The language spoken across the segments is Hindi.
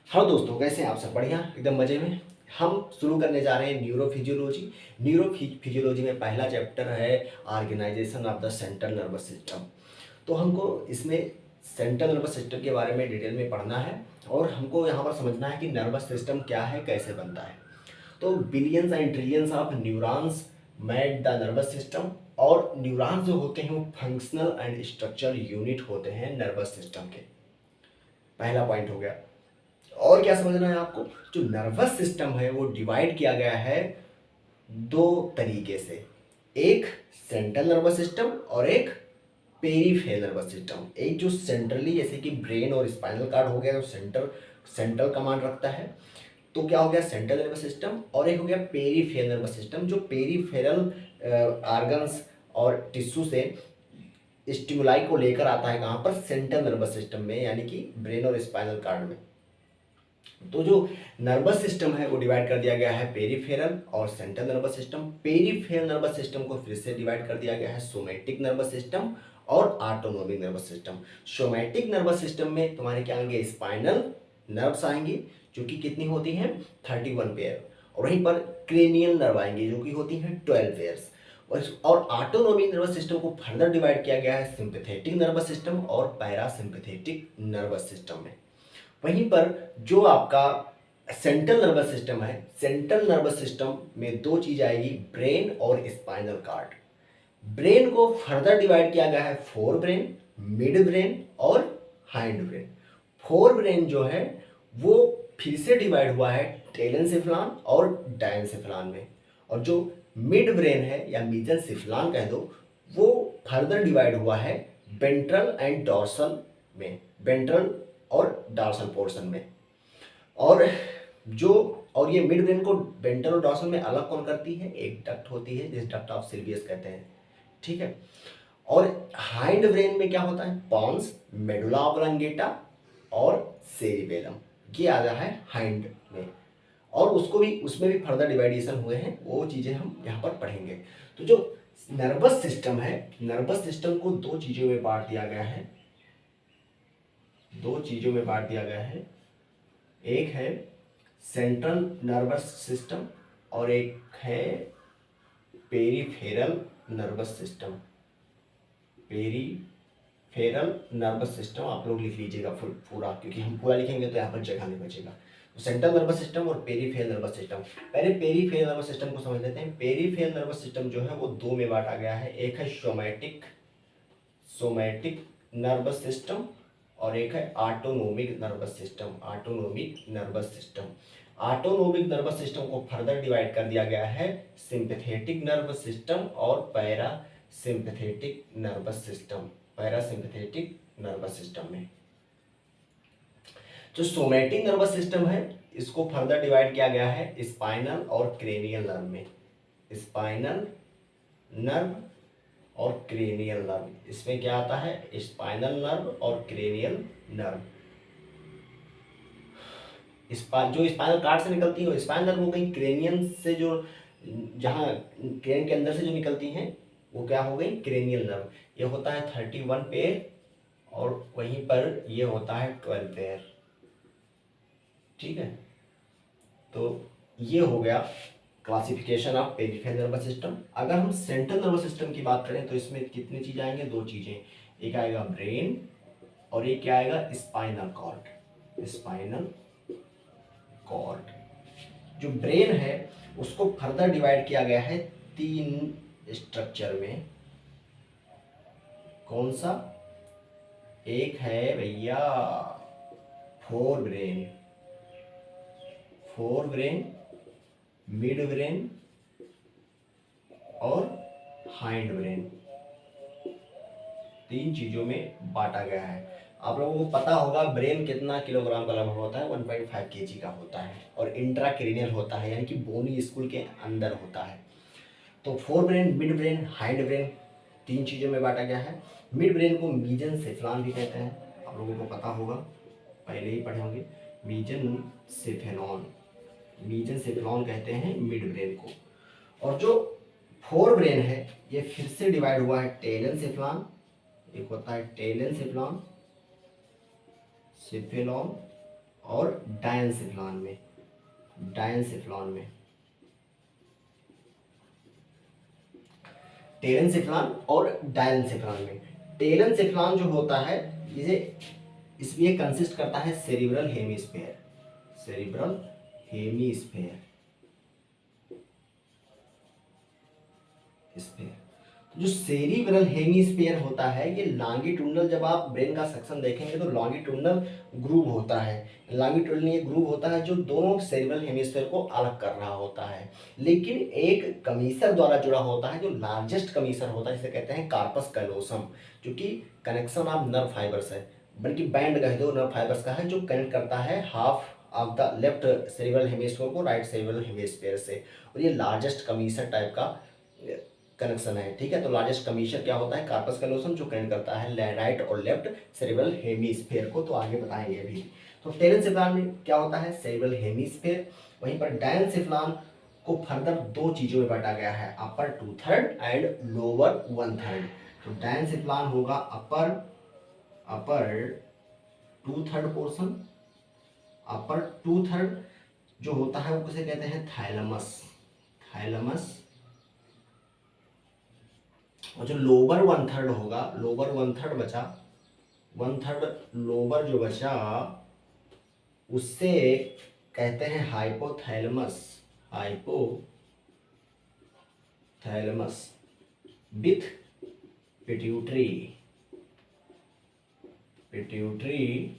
हेलो दोस्तों, कैसे हैं आप सब? बढ़िया, एकदम मज़े में। हम शुरू करने जा रहे हैं न्यूरोफिजियोलॉजी। न्यूरोफिजियोलॉजी में पहला चैप्टर है organisation of the central nervous system. तो हमको इसमें सेंट्रल नर्वस सिस्टम के बारे में डिटेल में पढ़ना है और हमको यहाँ पर समझना है कि नर्वस सिस्टम क्या है, कैसे बनता है। तो billions and trillions of neurons made the nervous system. और न्यूरॉन्स जो होते हैं वो फंक्शनल एंड स्ट्रक्चरल यूनिट होते हैं नर्वस सिस्टम के। पहला पॉइंट हो गया। और क्या समझना है आपको? जो नर्वस सिस्टम है वो डिवाइड किया गया है दो तरीके से। एक सेंट्रल नर्वस सिस्टम और एक पेरीफेरल नर्वस सिस्टम। एक जो सेंट्रली जैसे कि ब्रेन और स्पाइनल कार्ड हो गया जो सेंट्रल कमांड रखता है, तो क्या हो गया सेंट्रल नर्वस सिस्टम। और एक हो गया पेरीफेरल नर्वस सिस्टम जो पेरीफेरल ऑर्गन्स और टिश्यू से स्टिमुलाई को लेकर आता है कहाँ पर? सेंट्रल नर्वस सिस्टम में, यानी कि ब्रेन और स्पाइनल कार्ड में। तो जो नर्वस सिस्टम है वो डिवाइड कर दिया गया है पेरीफेरल और central nervous system. Peripheral nervous system को फिर से डिवाइड कर दिया गया है सोमैटिक नर्वस सिस्टम और autonomic nervous system. Somatic nervous system में तुम्हारे क्या आएंगे? स्पाइनल नर्व्स आएंगे जो कि कितनी होती हैं? 31 पेयर। और वहीं पर क्रेनियल नर्व आएंगे जो कि होती हैं 12 पेयर्स। और ऑटोनोमिक नर्वस सिस्टम को फर्दर डिवाइड किया गया है सिंपैथेटिक नर्वस सिस्टम और पैरासिम्पैथेटिक नर्वस सिस्टम में। वहीं पर जो आपका सेंट्रल नर्वस सिस्टम है, सेंट्रल नर्वस सिस्टम में दो चीज आएगी, ब्रेन और स्पाइनल कार्ड। ब्रेन को फर्दर डिवाइड किया गया है फोर ब्रेन, मिड ब्रेन और हाइंड ब्रेन। फोर ब्रेन जो है वो फिर से डिवाइड हुआ है टेलेंसेफ्लान और डायंसेफ्लान में। और जो मिड ब्रेन है या मीजनसेफ्लान कह दो, वो फर्दर डिवाइड हुआ है वेंट्रल एंड डॉर्सल में, वेंट्रल और डॉर्सल पोर्शन में। और जो और ये मिड ब्रेन को वेंट्रल और डॉर्सल में अलग कौन करती है? एक डक्ट होती है जिसे डक्ट ऑफ सिल्वियस कहते हैं, ठीक है। और हाइंड ब्रेन में क्या होता है? पॉन्स, मेडुला ऑब्लंगेटा और सेरिबेलम, ये आ रहा है हाइंड में। और उसको भी, उसमें भी फर्दर डिवाइडेशन हुए हैं, वो चीज़ें हम यहाँ पर पढ़ेंगे। तो जो नर्वस सिस्टम है, नर्वस सिस्टम को दो चीज़ों में बांट दिया गया है, दो चीज़ों में बांट दिया गया है। एक है सेंट्रल नर्वस सिस्टम और एक है peripheral nervous system. Peripheral nervous system आप लोग लिख लीजिएगा पूरा, क्योंकि हम पूरा लिखेंगे तो यहाँ पर जगह नहीं बचेगा। तो सेंट्रल नर्वस सिस्टम और पेरीफेरल नर्वस सिस्टम। पहले पेरीफेरल नर्वस सिस्टम को समझ लेते हैं। पेरीफेरल नर्वस सिस्टम जो है वो दो में बांटा गया है। एक है सोमैटिक नर्वस सिस्टम और एक है autonomic nervous system. Autonomic nervous system, autonomic nervous system को फर्दर डिवाइड कर दिया गया है सिंपैथेटिक नर्वस सिस्टम और parasympathetic nervous system, parasympathetic nervous system में। जो सोमैटिक नर्वस सिस्टम है इसको फर्दर डिवाइड किया गया है स्पाइनल और क्रेनियल नर्व में। स्पाइनल नर्व और क्रेनियल नर्व, इसमें क्या आता है? स्पाइनल नर्व और क्रेनियल नर्व। जो स्पाइनल कार्ड से निकलती है वो स्पाइनल नर्व हो गई। क्रेनियन से जो, जहाँ क्रेन के अंदर से जो निकलती हैं वो क्या हो गई? Cranial nerve. ये होता है 31 पेयर और वहीं पर ये होता है 12 पेयर, ठीक है। तो ये हो गया classification of peripheral nervous system. अगर हम सेंट्रल नर्वस सिस्टम की बात करें तो इसमें कितनी चीज़ आएंगे? दो चीज़ें, एक आएगा ब्रेन और एक क्या आएगा? Spinal cord. Spinal cord. जो ब्रेन है उसको फर्दर डिवाइड किया गया है तीन स्ट्रक्चर में। कौन सा? एक है भैया फोर ब्रेन, मिड ब्रेन और हाइंड ब्रेन। तीन चीज़ों में बांटा गया है। आप लोगों को पता होगा ब्रेन कितना किलोग्राम का लगभग होता है? 1.5 kg का होता है और इंट्राक्रेनियल होता है, यानी कि बोनी स्कूल के अंदर होता है। तो fore brain, mid brain, hind brain, तीन चीज़ों में बांटा गया है। मिड ब्रेन को मीजनसेफेलॉन भी कहते हैं, आप लोगों को पता होगा, पहले ही पढ़े होंगे। मीजनसेफेलॉन, मीजनसेफेलॉन कहते हैं मिड ब्रेन को। और जो फोर ब्रेन है ये फिर से डिवाइड हुआ है टेलेंसेफेलॉन, एक होता है टेलेंसेफेलॉन, सेफेलॉन और डायंसिफ्लॉन में, डायंसिफ्लॉन में, टेलेंसिफ्लॉन और डायंसिफ्लॉन में। टेलेंसिफ्लॉन जो होता है इसे इसमें कंसिस्ट करता है cerebral hemisphere, cerebral hemisphere sphere. जो सेरिब्रल हेमिस्फीयर होता है ये लॉन्गिट्यूडनल, जब आप ब्रेन का सेक्शन देखेंगे तो लॉन्गिट्यूडनल ग्रूव होता है, लॉन्गिट्यूडनल ये ग्रूव होता है जो दोनों सेरिब्रल हेमिस्फीयर को अलग कर रहा होता है। लेकिन एक कमीसर द्वारा जुड़ा होता है जो लार्जेस्ट कमीसर होता है, जिसे कहते हैं कार्पस कैलोसम, जो कि कनेक्शन ऑफ नर्व फाइबर्स है, बल्कि बैंड कह दो नर्व फाइबर्स का है, जो कनेक्ट करता है half of the left cerebral hemisphere को राइट सेरिब्रल हेमिस्फीयर से। और ये लार्जेस्ट कमीसर टाइप का कनेक्शन है, ठीक है। तो लार्जेस्ट कमीशन क्या होता है, कार्पस कैलोसम, जो कनेक्ट करता है राइट और लेफ्ट सेरिब्रल हेमिस्फीयर को। तो आगे बताएंगे अभी। तो टेलेंसिफ्लॉन में क्या होता है, सेरिब्रल हेमिस्फीयर। वहीं पर डायंसिफ्लॉन को फर्दर दो चीजों में बांटा गया है, अपर 2/3 एंड लोअर 1/3। तो डायंसिफ्लॉन होगा अपर अपर 2/3 पोर्शन, अपर 2/3 जो होता है वो किसे कहते हैं, थैलेमस, थैलेमस। और जो लोअर 1/3 होगा, लोअर 1/3 बचा, 1/3 लोअर जो बचा उससे कहते हैं hypothalamus, hypothalamus with pituitary, pituitary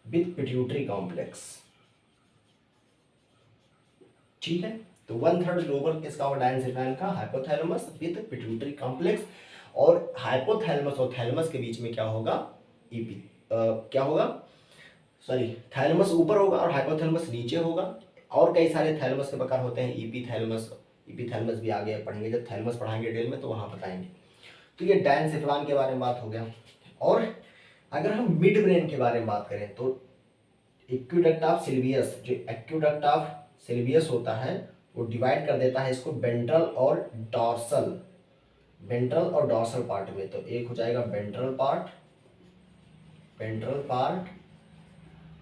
with pituitary complex, ठीक है। तो 1/3 लोअर किसका होगा, डायंसिफ्लॉन का, हाइपोथैलेमस विद पिट्यूटरी कॉम्प्लेक्स। और हाइपोथैलेमस और थैलेमस के बीच में क्या होगा, ईपी क्या होगा, सॉरी, थैलेमस ऊपर होगा और हाइपोथैलेमस नीचे होगा। और कई सारे थैलेमस के प्रकार होते हैं, ईपीथैलेमस, ईपीथैलेमस भी आगे पढ़ेंगे, जब थैलेमस पढ़ाएंगे डिटेल में तो वहाँ बताएंगे। तो ये डायंसिफ्लॉन के बारे में बात हो गया। और अगर हम मिड ब्रेन के बारे में बात करें तो एक्यूडक्ट ऑफ सिल्वियस, जो एक्यूडक्ट ऑफ सिल्वियस होता है वो डिवाइड कर देता है इसको वेंट्रल और डॉर्सल, वेंट्रल और डॉर्सल पार्ट में। तो एक हो जाएगा वेंट्रल पार्ट, वेंट्रल पार्ट,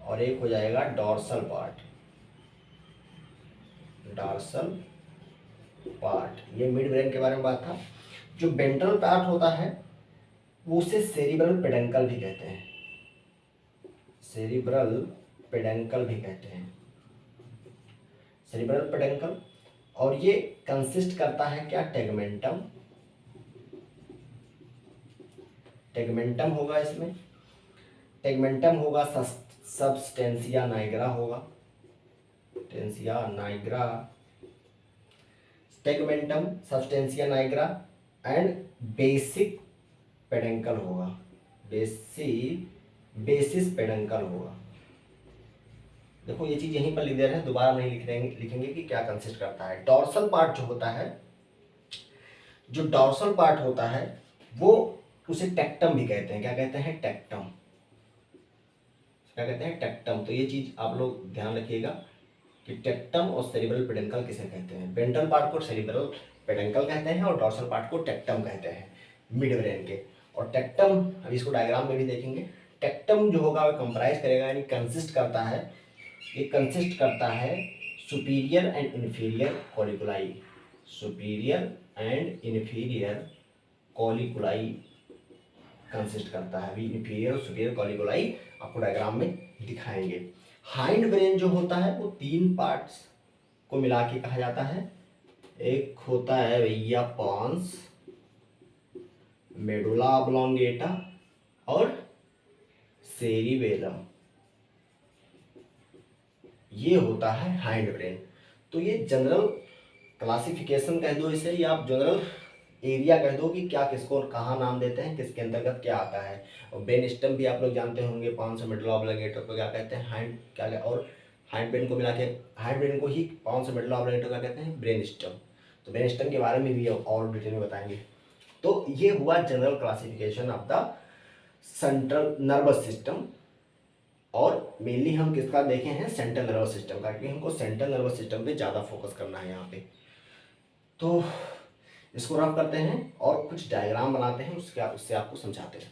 और एक हो जाएगा डॉर्सल पार्ट, डॉर्सल पार्ट। ये मिड ब्रेन के बारे में बात था। जो वेंट्रल पार्ट होता है वो उसे सेरिब्रल पेडंकल भी कहते हैं, सेरिब्रल पेडंकल भी कहते हैं, सेरिब्रल पेडंकल। और ये कंसिस्ट करता है क्या, टेगमेंटम, टेगमेंटम होगा इसमें, टेगमेंटम होगा, सबस्टेंसिया नाइग्रा होगा, टेंसिया nigra, tegmentum, substantia nigra and basic peduncle होगा, बेसिस पेडंकल होगा। देखो ये चीज यहीं पर लिख दे रहे हैं, दोबारा नहीं लिखेंगे कि क्या कंसिस्ट करता है। डॉर्सल पार्ट जो होता है, जो डॉर्सल पार्ट होता है वो उसे टेक्टम भी कहते हैं। क्या कहते हैं, टेक्टम, क्या कहते हैं, टेक्टम। तो ये चीज आप लोग ध्यान रखिएगा कि टेक्टम और सेरिब्रल पेडंकल किसे कहते हैं। वेंट्रल पार्ट को सेरिब्रल पेडंकल कहते हैं और डॉर्सल पार्ट को टेक्टम कहते हैं, मिड ब्रेन के। और टेक्टम, अब इसको डायग्राम में भी देखेंगे, टेक्टम जो होगा वो कंप्राइज करेगा, यानी कंसिस्ट करता है, ये कंसिस्ट करता है superior and inferior कॉलिकुलाई, superior and inferior कॉलिकुलाई consist करता है। अभी इन्फीरियर और सुपीरियर कॉलिकुलाई आपको डायग्राम में दिखाएंगे। हाइंड ब्रेन जो होता है वो 3 पार्ट्स को मिला के कहा जाता है। एक होता है भैया पॉन्स, मेडुला ऑब्लोंगेटा और सेरिबेलम, ये होता है हाइंड ब्रेन। तो ये जनरल क्लासिफिकेशन कह दो इसे, या आप जनरल एरिया कह दो कि क्या किसको और कहाँ नाम देते हैं, किसके अंतर्गत क्या आता है। और ब्रेन स्टेम भी आप लोग जानते होंगे, पॉन्स और मेडुला ऑब्लोंगेटा को क्या कहते हैं, हाइंड क्या, और हाइंड ब्रेन को मिला के, हाइंड ब्रेन को ही पॉन्स और मेडुला ऑब्लोंगेटा क्या कहते हैं, ब्रेन स्टेम। तो ब्रेन स्टेम के बारे में भी और डिटेल में बताएंगे। तो ये हुआ general classification of the central nervous system. और मेनली हम किसका देखे हैं, सेंट्रल नर्वस सिस्टम का, क्योंकि हमको सेंट्रल नर्वस सिस्टम पे ज़्यादा फोकस करना है यहाँ पे। तो इसको रफ करते हैं और कुछ डायग्राम बनाते हैं, उससे आपको समझाते हैं।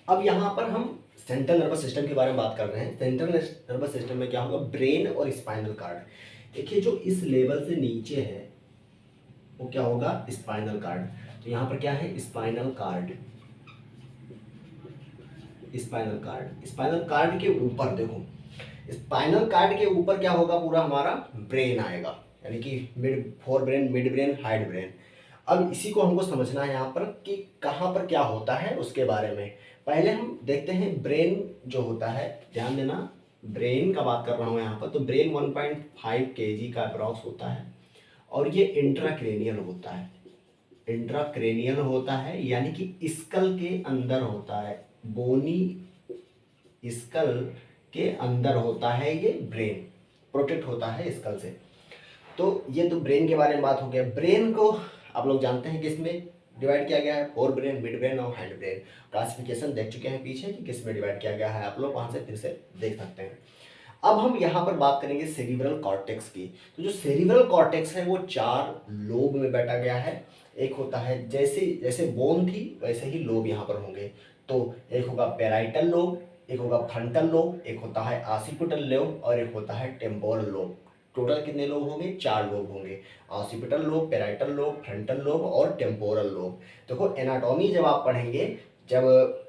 अब यहाँ पर हम सेंट्रल नर्वस सिस्टम के बारे में बात कर रहे हैं। सेंट्रल नर्वस सिस्टम में क्या होगा, ब्रेन और स्पाइनल कार्ड। देखिए जो इस लेवल से नीचे है वो क्या होगा, स्पाइनल कार्ड। तो यहाँ पर क्या है, spinal cord. Spinal cord, spinal card के ऊपर देखो, स्पाइनल कार्ड के ऊपर क्या होगा, पूरा हमारा ब्रेन आएगा, यानी कि mid fore brain, mid brain, hide brain. अब इसी को हमको समझना है यहाँ पर कि कहाँ पर क्या होता है उसके बारे में। पहले हम देखते हैं ब्रेन जो होता है, ध्यान देना ब्रेन का बात कर रहा हूँ यहाँ पर। तो ब्रेन 1.5 kg का अप्रॉक्स होता है और ये इंट्राक्रेनियल होता है। इंट्राक्रेनियल होता है यानी कि स्कल के अंदर होता है, बोनी स्कल के अंदर होता है ये ब्रेन, प्रोटेक्ट होता है स्कल से। तो ये तो ब्रेन के बारे में बात हो गया। ब्रेन को आप लोग जानते हैं कि इसमें डिवाइड किया गया है, फोर ब्रेन, मिड ब्रेन और हैंड ब्रेन। क्लासिफिकेशन देख चुके हैं पीछे कि किस में डिवाइड किया गया है, आप लोग वहाँ से फिर से देख सकते हैं। अब हम यहाँ पर बात करेंगे सेरिब्रल कॉर्टेक्स की। तो जो सेरिब्रल कॉर्टेक्स है वो 4 लोब में बांटा गया है। एक होता है, जैसे जैसे बोन थी वैसे ही लोब यहाँ पर होंगे। तो एक होगा पैराइटल लोब, एक होगा फ्रंटल लोब, एक होता है ऑसिपिटल लोब और एक होता है टेम्पोरल लोब। टोटल कितने लोब होंगे, 4 लोब होंगे। Occipital lobe, parietal lobe, frontal lobe और टेम्पोरल लोब। देखो एनाटॉमी जब आप पढ़ेंगे, जब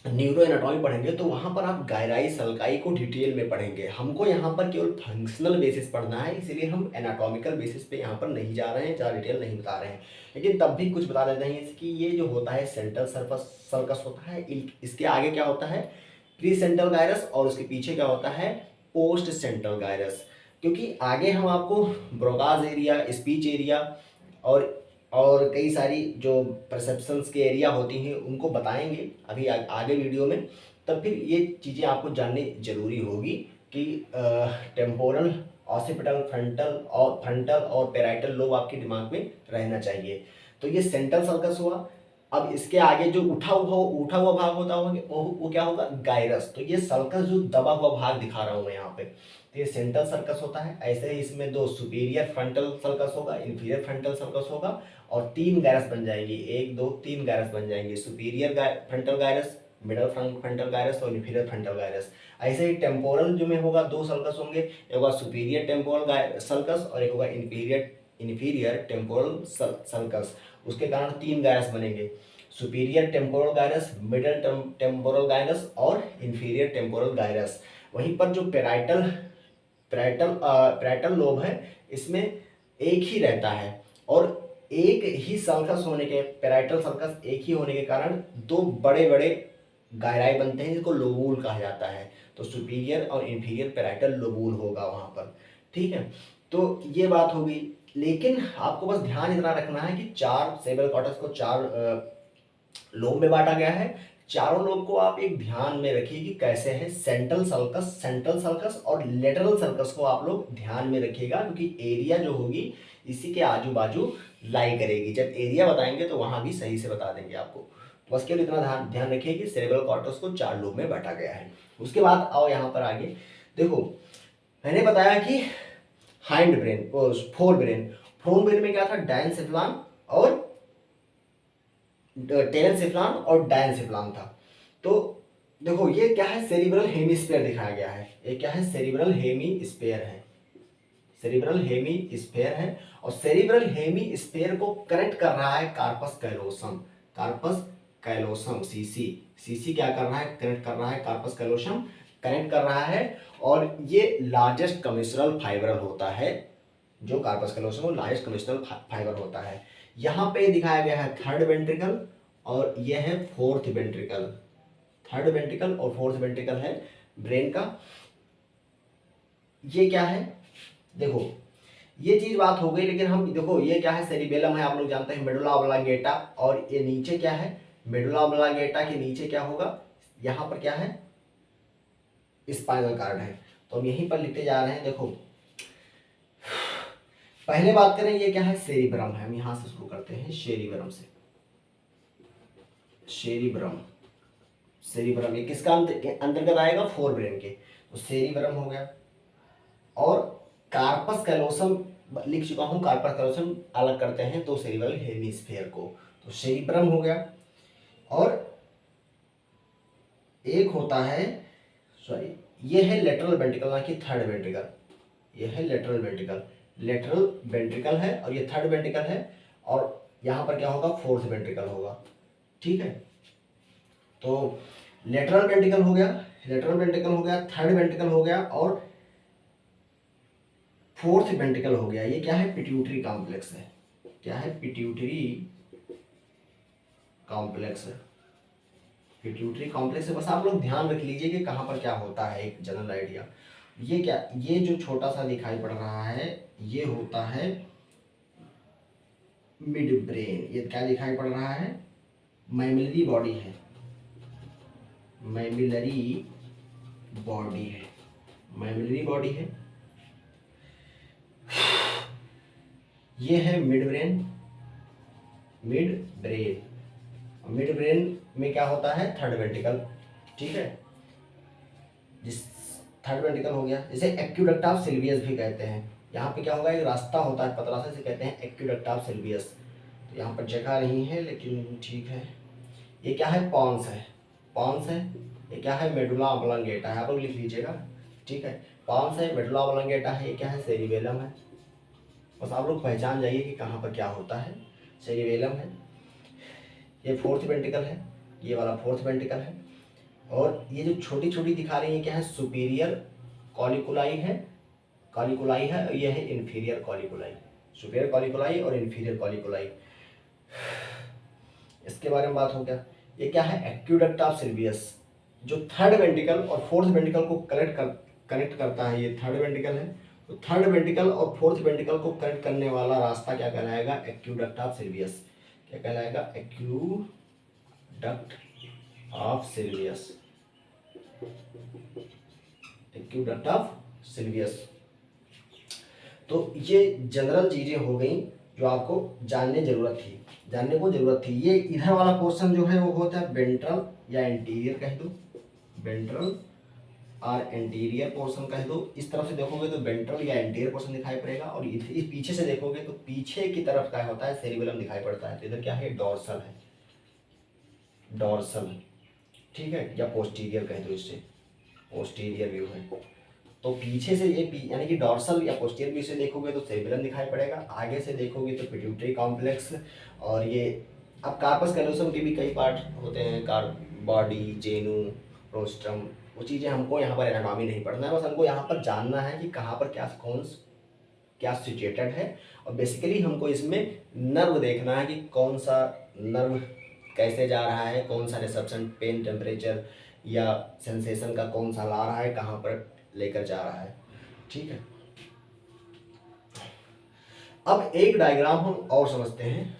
न्यूरो एनाटॉमी पढ़ेंगे तो वहाँ पर आप गहराई सल्काई को डिटेल में पढ़ेंगे। हमको यहाँ पर केवल फंक्शनल बेसिस पढ़ना है, इसीलिए हम एनाटॉमिकल बेसिस पे यहाँ पर नहीं जा रहे हैं, ज़्यादा डिटेल नहीं बता रहे हैं। लेकिन तब भी कुछ बता देते हैं कि ये जो होता है सेंट्रल सर्कस होता है, इसके आगे क्या होता है, प्री सेंट्रल गायरस, और उसके पीछे क्या होता है, पोस्ट सेंट्रल गायरस। क्योंकि आगे हम आपको ब्रोकाज एरिया, स्पीच एरिया और कई सारी जो परसेप्शंस के एरिया होती हैं उनको बताएंगे अभी आगे वीडियो में। तब फिर ये चीज़ें आपको जाननी जरूरी होगी कि टेम्पोरल, ऑसिपिटल, फ्रंटल और पैराइटल लोब आपके दिमाग में रहना चाहिए। तो ये सेंट्रल सर्कस हुआ। अब इसके आगे जो उठा हुआ भाग होता होगा वो क्या होगा, गायरस। तो ये सर्कस जो दबा हुआ भाग दिखा रहा हूँ मैं यहाँ पे, तो ये सेंट्रल सर्कस होता है। ऐसे ही इसमें 2 सुपीरियर फ्रंटल सर्कस होगा, इंफीरियर फ्रंटल सर्कस होगा और 3 गायरस बन जाएंगी, 1 2 3 गायरस बन जाएंगे, superior frontal gyrus, middle frontal gyrus और इंफीरियर फ्रंटल गायरस। ऐसे ही टेम्पोरल जो में होगा 2 सर्कस होंगे, एक होगा सुपीरियर टेम्पोरल सर्कस और एक होगा इंफीरियर टेम्पोरल सर्कस। उसके कारण 3 गायरस बनेंगे, superior temporal gyrus, middle temporal gyrus और इंफीरियर टेम्पोरल गायरस। वहीं पर जो पैराइटल लोब है इसमें एक ही रहता है और एक ही सर्कस होने के, पैराइटल सर्कस एक ही होने के कारण 2 बड़े बड़े गायराई बनते हैं जिसको लोबूल कहा जाता है। तो सुपीरियर और इंफीरियर पैराइटल लोबूल होगा वहाँ पर, ठीक है। तो ये बात होगी। लेकिन आपको बस ध्यान इतना रखना है कि 4 सेरेब्रल कॉर्टेक्स को 4 लोब में बांटा गया है। चारों लोब को आप एक ध्यान में रखिए कि कैसे है। सेंट्रल सर्कस और लेटरल सर्कस को आप लोग ध्यान में रखिएगा, क्योंकि एरिया जो होगी इसी के आजू बाजू लाई करेगी। जब एरिया बताएंगे तो वहां भी सही से बता देंगे आपको। बस केवल इतना ध्यान रखिए कि सेरेब्रल कॉर्टेक्स को 4 लोब में बांटा गया है। उसके बाद आओ यहाँ पर आगे देखो, मैंने बताया कि हाइंड ब्रेन, फोर ब्रेन में क्या था, डायनसेफ्लॉन और टेलेनसेफ्लॉन और डायनसेफ्लॉन था। तो देखो ये क्या है, सेरिब्रल हेमिस्फीयर दिखाया गया है। ये क्या है, सेरिब्रल हेमिस्फीयर है, सेरिब्रल हेमिस्फीयर है। और सेरिब्रल हेमिस्फीयर को कनेक्ट कर रहा है कार्पस कैलोसम, सीसी क्या कर रहा है, कनेक्ट कर रहा है, कार्पस कैलोसम कनेक्ट कर रहा है। और ये लार्जेस्ट कमिश्रल फाइबर होता है, जो कार्पस कैलोसम वो लार्जेस्ट कमिश्रल फाइबर होता है। यहाँ पे दिखाया गया है थर्ड वेंट्रिकल और यह है फोर्थ वेंट्रिकल। थर्ड वेंट्रिकल और फोर्थ वेंट्रिकल है ब्रेन का। ये क्या है, देखो ये चीज बात हो गई। लेकिन हम देखो ये क्या है, सेरिबेलम है, आप लोग जानते हैं, मेडुला ऑब्लांगेटा। और ये नीचे क्या है, मेडुला ऑब्लांगेटा के नीचे क्या होगा, यहाँ पर क्या है, स्पाइनल कार्ड है। तो हम यहीं पर लिखते जा रहे हैं। देखो पहले बात करें, ये क्या है, सेरिब्रम है। हम यहां से शुरू करते हैं सेरिब्रम से। सेरिब्रम ये किसका अंतर्गत आएगा, फोर ब्रेन के। तो सेरिब्रम हो गया। और कार्पस कैलोसम लिख चुका हूं, कार्पस कैलोसम अलग करते हैं तो सेरिब्रल हेमिस्फीयर को। तो सेरिब्रम हो गया। और एक होता है, सॉरी, ये है लेटरल वेंट्रिकल ना कि थर्ड वेंट्रिकल, ये है लेटरल वेंट्रिकल, लेटरल वेंट्रिकल है और ये थर्ड वेंट्रिकल है, और यहाँ पर क्या होगा, फोर्थ वेंट्रिकल होगा। ठीक है, तो लेटरल वेंट्रिकल हो गया, लेटरल वेंट्रिकल हो गया, थर्ड वेंट्रिकल हो गया और फोर्थ वेंट्रिकल हो गया। ये क्या है, पिट्यूटरी कॉम्प्लेक्स है। क्या है, पिट्यूटरी कॉम्प्लेक्स है, पिट्यूटरी कॉम्प्लेक्स है। बस आप लोग ध्यान रख लीजिए कि कहाँ पर क्या होता है, एक जनरल आइडिया। ये क्या, ये जो छोटा सा दिखाई पड़ रहा है ये होता है मिड ब्रेन। ये क्या दिखाई पड़ रहा है, मैमिलरी बॉडी है, मैमिलरी बॉडी है, मैमिलरी बॉडी है। ये है mid brain, mid brain, mid brain में क्या होता है, थर्ड वेंट्रिकल। ठीक है, जिस थर्ड वेंट्रिकल हो गया, जैसे एक्यूडक्ट ऑफ सिल्वियस भी कहते हैं। यहाँ पे क्या होगा, एक रास्ता होता है पतला सा, इसे कहते हैं एक्यूडक्ट ऑफ सिल्वियस। तो यहाँ पर जगह नहीं है लेकिन ठीक है। ये क्या है, पॉन्स है, पॉन्स है। ये क्या है, मेडुला ऑब्लोंगेटा है, आप लोग लिख लीजिएगा। ठीक है, पॉन्स है, मेडुला ऑब्लोंगेटा है। ये क्या है, सेरिबेलम है। बस आप लोग पहचान जाइए कि कहाँ पर क्या होता है, सेरिबेलम है। ये फोर्थ वेंट्रिकल है, ये वाला फोर्थ वेंट्रिकल है। और ये जो छोटी छोटी दिखा रही है क्या है, सुपीरियर कॉलिकुलाई है, कॉलिकुलाई है, और ये है इन्फीरियर कॉलिकुलाई, सुपीरियर कॉलिकुलाई और इन्फीरियर कॉलिकुलाई। इसके बारे में बात हो गया। ये क्या है, एक्यूडक्ट ऑफ सिल्वियस, जो थर्ड वेंट्रिकल और फोर्थ वेंट्रिकल को कनेक्ट करता है। ये थर्ड वेंट्रिकल है, तो थर्ड वेंट्रिकल और फोर्थ वेंट्रिकल को कनेक्ट करने वाला रास्ता क्या कहलाएगा, एक्यूडक्ट ऑफ सिल्वियस। क्या कहलाएगा, एक्यूडक्ट ऑफ सिल्वियस, एक्यूडक्ट ऑफ सिल्वियस। तो ये जनरल चीजें हो गई जो आपको जानने को जरूरत थी। ये इधर वाला पोर्शन जो है वो होता है वेंट्रल या एंटीरियर कह दो, वेंट्रल और एंटीरियर पोर्शन कह दो। इस तरफ से देखोगे तो वेंट्रल या एंटीरियर पोर्शन दिखाई पड़ेगा, और इस पीछे से देखोगे तो पीछे की तरफ क्या होता है, सेरिबेलम दिखाई पड़ता है। तो इधर क्या है, डॉर्सल है, डॉर्सल। ठीक है, या पोस्टीरियर कह दो, इससे पोस्टीरियर व्यू है। तो पीछे से ये यानी कि डॉर्सल या पोस्टीरियर व्यू से देखोगे तो सेरिबेलम दिखाई पड़ेगा, आगे से देखोगे तो पिट्यूटरी कॉम्प्लेक्स। और ये अब कार्पस कैलोसम के भी कई पार्ट होते हैं, कार बॉडी, जेनू, रोस्ट्रम, वो चीज़ें हमको यहाँ पर एनाटॉमी नहीं पढ़ना है, बस हमको यहाँ पर जानना है कि कहाँ पर क्या सिचुएटेड है। और बेसिकली हमको इसमें नर्व देखना है कि कौन सा नर्व कैसे जा रहा है, कौन सा रिसेप्शन, पेन, टेम्परेचर या सेंसेशन का कौन सा ला रहा है, कहाँ पर लेकर जा रहा है। ठीक है, अब एक डायग्राम हम और समझते हैं,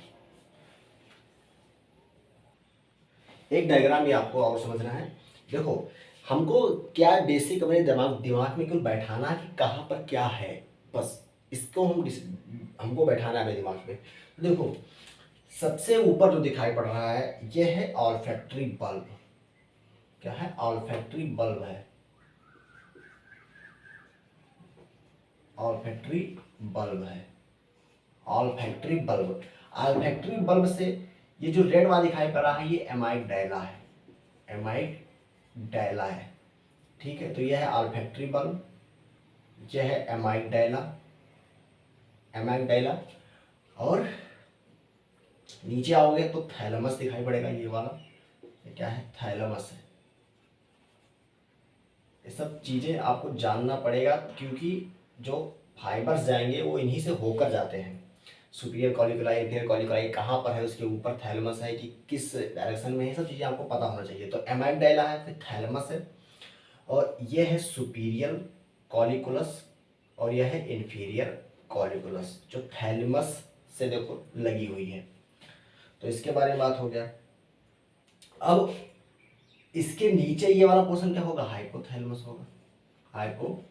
एक डायग्राम भी आपको और समझना है। देखो, हमको क्या बेसिक अपने दिमाग में क्यों बैठाना है कि कहाँ पर क्या है, बस इसको हमको बैठाना है अपने दिमाग में। देखो, सबसे ऊपर जो दिखाई पड़ रहा है ये है ऑल्फैक्टरी बल्ब। क्या है, ऑल्फैक्टरी बल्ब है, ऑल्फैक्टरी बल्ब है, ऑल्फैक्टरी बल्ब। ऑल्फैक्टरी बल्ब से ये जो रेड वाला दिखाई पड़ रहा है ये एमाइगडाला है, एमाइगडाला है। ठीक है, तो यह है ऑल्फैक्टरी बल्ब, यह है एमाइगडाला, एमाइगडाला। और नीचे आओगे तो थैलेमस दिखाई पड़ेगा, ये वाला, ये क्या है, थैलेमस है। ये सब चीज़ें आपको जानना पड़ेगा क्योंकि जो फाइबर्स जाएंगे वो इन्हीं से होकर जाते हैं। सुपीरियर कॉलिकुलाई, इंफीरियर कॉलिकुलाई कहाँ पर है, उसके ऊपर थैलेमस है कि किस डायरेक्शन में है, सब चीज़ें आपको पता होना चाहिए। तो एमाइगडाला है, फिर थैलेमस है, और ये है सुपीरियर कॉलिकुलस, और यह है इन्फीरियर कॉलिकुलस जो थैलेमस से देखो लगी हुई है। तो इसके बारे में बात हो गया। अब इसके नीचे ये वाला पोर्शन क्या होगा, हाइपोथैलेमस होगा, हाइपोथैलेमस,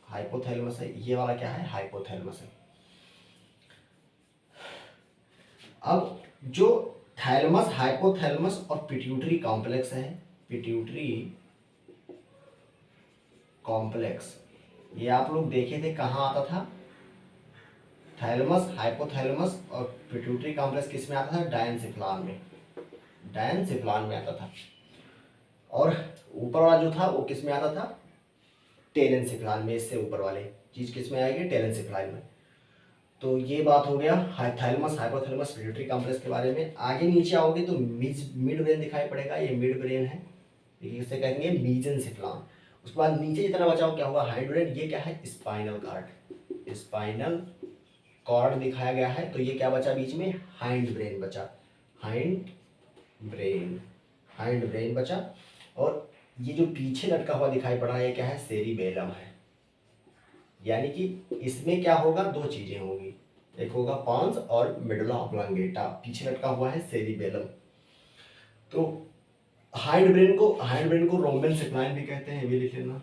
हाइपोथैलेमस है। ये वाला क्या है, हाइपोथैलेमस है। अब जो थैलेमस, हाइपोथैलेमस और पिट्यूटरी कॉम्प्लेक्स है, पिट्यूटरी कॉम्प्लेक्स, ये आप लोग देखे थे कहाँ आता था, थैलेमस, हाइपोथैलेमस और पिट्यूटरी कॉम्प्लेक्स किस में आता था, डायंसिफ्लान में। डायनसेफलान में आता था, और ऊपर वाला जो था वो किस में आता था, टेलेनसेफलान में। इससे ऊपर वाले चीज़ किस में आएगी, टेलेनसेफलान में। तो ये बात हो गया हाइपोथैलेमस हाइपोथैलेमस पिट्यूटरी कॉम्प्लेक्स के बारे में। आगे नीचे आओगे तो मिड ब्रेन दिखाई पड़ेगा, ये मिड ब्रेन है, इसे कहेंगे मीजेनसेफलान। उसके बाद नीचे जितना बचाओ क्या होगा, हाइंड ब्रेन, ये क्या है, स्पाइनल कार्ड, स्पाइनल कॉर्ड दिखाया गया है। तो ये क्या बचा बीच में, हाइंड ब्रेन बचा, हाइंड ब्रेन, हाइंड ब्रेन बचा। और ये जो पीछे लटका हुआ दिखाई पड़ रहा है ये क्या है, सेरिबेलम है। यानी कि इसमें क्या होगा, दो चीजें होंगी, एक होगा पांस और मेडुला ऑब्लांगेटा, पीछे लटका हुआ है सेरिबेलम। तो हाइंड ब्रेन को रोम्बेनसेफलाइन भी कहते हैं, ये भी लिख लेना,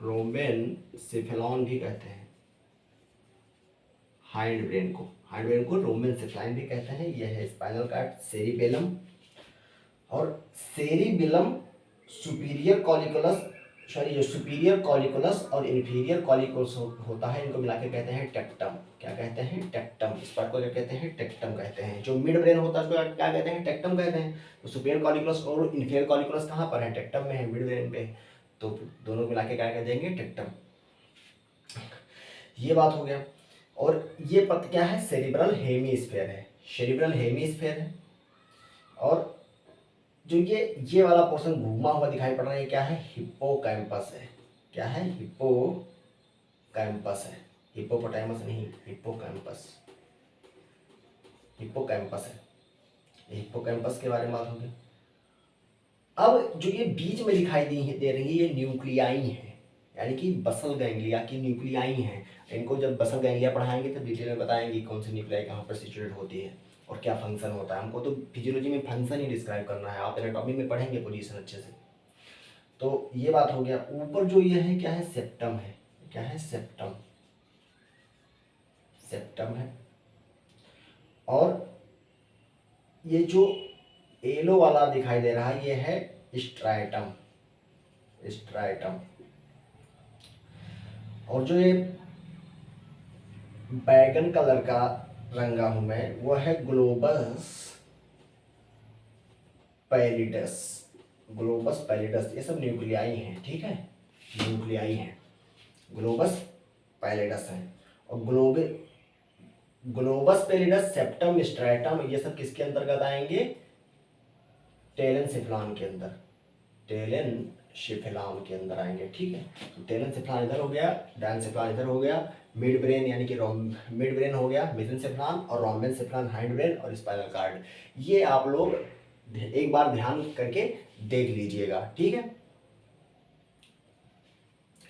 रोम्बेनसेफेलॉन भी कहते हैं। हाइंड ब्रेन को रोम्बेनसेफलाइन भी कहते हैं। यह है स्पाइनल कार्ड, सेरिबेलम, और सेरिबेलम सुपीरियर कॉलिकुलस, सॉरी जो सुपीरियर कॉलिकुलस और इन्फीरियर कॉलिकुलस होता है, इनको मिलाकर कहते हैं टेक्टम। क्या कहते हैं, टेक्टम। इस पार्ट को क्या कहते हैं, टेक्टम कहते हैं। जो मिड ब्रेन होता है उसको क्या कहते हैं, टेक्टम कहते हैं। तो सुपीरियर कॉलिकुलस और इन्फीरियर कॉलिकुलस कहाँ पर है, टेक्टम में है, मिड ब्रेन पे। तो दोनों मिला के क्या कह देंगे, टेक्टम। ये बात हो गया। और ये पद क्या है, सेरिब्रल हेमीस्फेयर है, सेरिब्रल हेमीस्फेयर है। और जो ये वाला पोर्शन घूमा हुआ दिखाई पड़ रहा है, ये क्या है, हिप्पोकैम्पस है। क्या है, हिप्पोकैम्पस है, हिप्पोपोटामस नहीं, हिप्पोकैम्पस, हिप्पोकैम्पस है। हिप्पोकैम्पस के बारे में बात होगी। अब जो ये बीच में दिखाई दे रही है, ये न्यूक्लियाई है, यानी कि बसल गैंग्लिया की न्यूक्लियाई हैं। इनको जब बसल गैंग्लिया पढ़ाएंगे तो डिटेल में बताएंगे कौन सी न्यूक्लियाई कहाँ पर सिचुएट होती है और क्या फंक्शन होता है। हमको तो फिजियोलॉजी में फंक्शन ही डिस्क्राइब करना है, आप एनाटॉमी में पढ़ेंगे पोजीशन अच्छे से। तो ये बात हो गया। ऊपर जो ये है क्या है, सेप्टम है। क्या है, सेप्टम, सेप्टम है। और ये जो येलो वाला दिखाई दे रहा है ये है स्ट्राइटम, स्ट्राइटम। और जो ये बैगन कलर का रंगा हूं मैं, वो है ग्लोबस पैलिडस, ग्लोबस पैलिडस। ये सब न्यूक्लियाई हैं, ठीक है, न्यूक्लियाई हैं, ग्लोबस पैलिडस है। और ग्लोबस पैलिडस, सेप्टम, स्ट्रैटम, ये सब किसके अंतर्गत आएंगे, टेलेनसेफलान के अंदर, टेलेनसेफलान के अंदर आएंगे, ठीक है। तो टेलेनसेफलान इधर हो गया, डायनसेफलान इधर हो गया, मिड ब्रेन यानी कि मिड ब्रेन हो गया, मेसेनसेफलान, और रोम्बेनसेफलान हाइंड ब्रेन, और स्पाइनल कार्ड। ये आप लोग एक बार ध्यान करके देख लीजिएगा, ठीक है,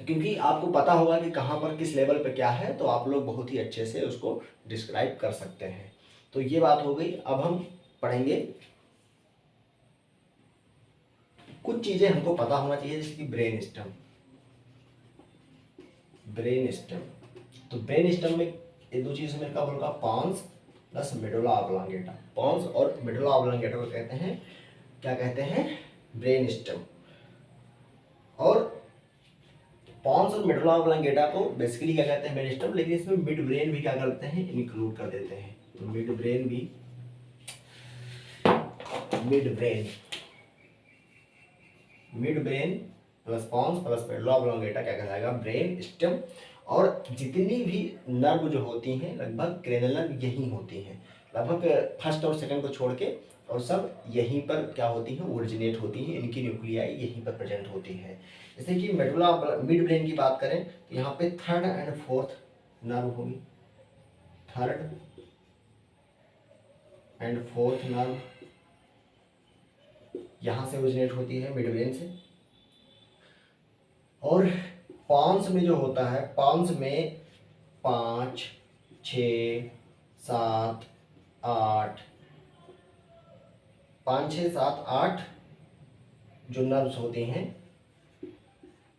क्योंकि आपको पता होगा कि कहाँ पर किस लेवल पे क्या है, तो आप लोग बहुत ही अच्छे से उसको डिस्क्राइब कर सकते हैं। तो ये बात हो गई। अब हम पढ़ेंगे कुछ चीजें हमको पता होना चाहिए, जैसे कि ब्रेन स्टेम, ब्रेन स्टेम। तो ब्रेन स्टेम में ये दो चीजें मिलकर बोलूँगा, पांस प्लस मेडुला ऑब्लांगेटा। पांस और मेडुला ऑब्लांगेटा को कहते हैं, क्या कहते हैं, ब्रेन स्टेम। और पांस और मेडुला ऑब्लांगेटा को बेसिकली क्या कहते हैं, ब्रेन स्टेम, लेकिन इसमें मिड ब्रेन भी क्या करते हैं, इंक्लूड कर देते हैं। तो मिड ब्रेन भी, mid brain plus pons plus medulla oblongata क्या कहलाएगा, ब्रेन स्टेम। और जितनी भी नर्व जो होती हैं लगभग क्रेनियल नर्व यही होती हैं, लगभग फर्स्ट और सेकंड को छोड़ के, और सब यहीं पर क्या होती हैं, ओरिजिनेट होती हैं, इनकी न्यूक्लियाई यहीं पर प्रेजेंट होती है। जैसे कि मेडुला मिड ब्रेन की बात करें तो यहाँ पे थर्ड एंड फोर्थ नर्व होगी, थर्ड एंड फोर्थ नर्व यहाँ से ओरिजिनेट होती है, मिड ब्रेन से। और पांस में जो होता है, पांस में 5, 6, 7, 8, 5, 6, 7, 8 जो नर्व्स होती हैं,